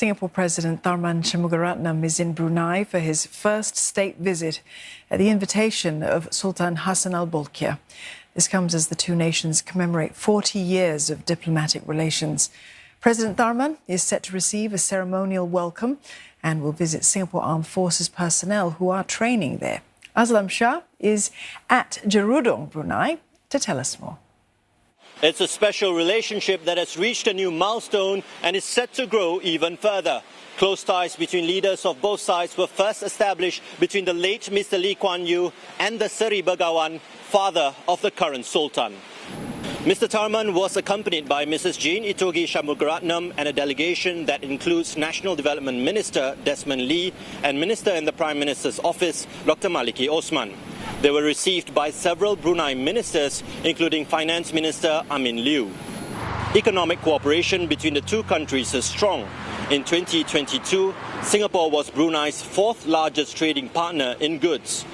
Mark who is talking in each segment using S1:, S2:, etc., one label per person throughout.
S1: Singapore President Tharman Shanmugaratnam is in Brunei for his first state visit at the invitation of Sultan Hassanal Bolkiah. This comes as the two nations commemorate 40 years of diplomatic relations. President Tharman is set to receive a ceremonial welcome and will visit Singapore Armed Forces personnel who are training there. Aslam Shah is at Jerudong, Brunei, to tell us more.
S2: It's a special relationship that has reached a new milestone and is set to grow even further. Close ties between leaders of both sides were first established between the late Mr. Lee Kuan Yew and the Seri Begawan, father of the current Sultan. Mr. Tharman was accompanied by Mrs. Jane Itogi Shanmugaratnam and a delegation that includes National Development Minister Desmond Lee and Minister in the Prime Minister's Office, Dr. Maliki Osman. They were received by several Brunei ministers, including Finance Minister Amin Liu. Economic cooperation between the two countries is strong. In 2022, Singapore was Brunei's fourth largest trading partner in goods.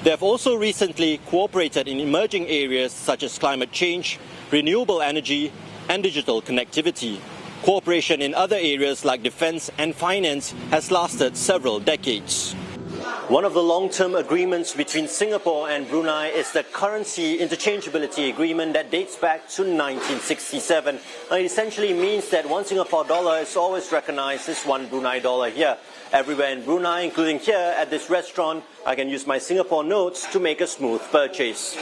S2: They have also recently cooperated in emerging areas such as climate change, renewable energy and digital connectivity. Cooperation in other areas like defence and finance has lasted several decades. One of the long-term agreements between Singapore and Brunei is the currency interchangeability agreement that dates back to 1967. Now, it essentially means that one Singapore dollar is always recognized as one Brunei dollar here. Everywhere in Brunei, including here at this restaurant, I can use my Singapore notes to make a smooth purchase.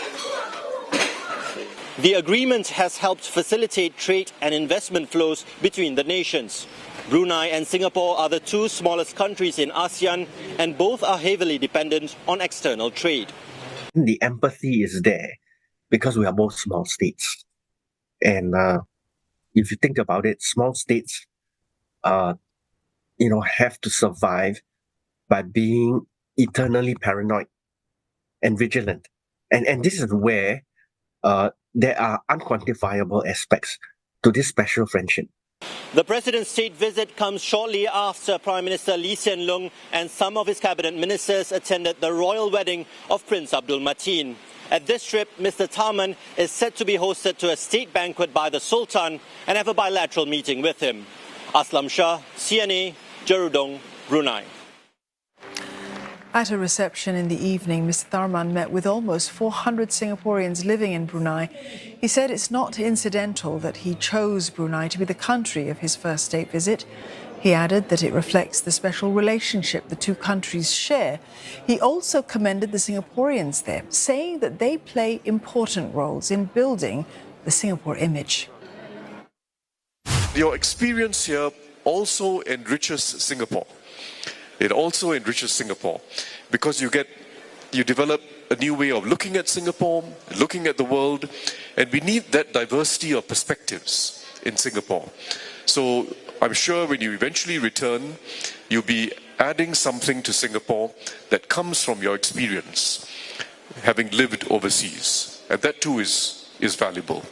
S2: The agreement has helped facilitate trade and investment flows between the nations. Brunei and Singapore are the two smallest countries in ASEAN, and both are heavily dependent on external trade.
S3: The empathy is there because we are both small states. And if you think about it, small states have to survive by being eternally paranoid and vigilant. And this is where there are unquantifiable aspects to this special friendship.
S2: The President's state visit comes shortly after Prime Minister Lee Hsien Loong and some of his cabinet ministers attended the royal wedding of Prince Abdul Mateen. At this trip, Mr. Tharman is set to be hosted to a state banquet by the Sultan and have a bilateral meeting with him. Aslam Shah, CNA, Jerudong, Brunei.
S1: At a reception in the evening, Mr. Tharman met with almost 400 Singaporeans living in Brunei. He said it's not incidental that he chose Brunei to be the country of his first state visit. He added that it reflects the special relationship the two countries share. He also commended the Singaporeans there, saying that they play important roles in building the Singapore image.
S4: Your experience here also enriches Singapore. It also enriches Singapore because you develop a new way of looking at Singapore, looking at the world, and we need that diversity of perspectives in Singapore. So I'm sure when you eventually return, you'll be adding something to Singapore that comes from your experience, having lived overseas, and that too is valuable.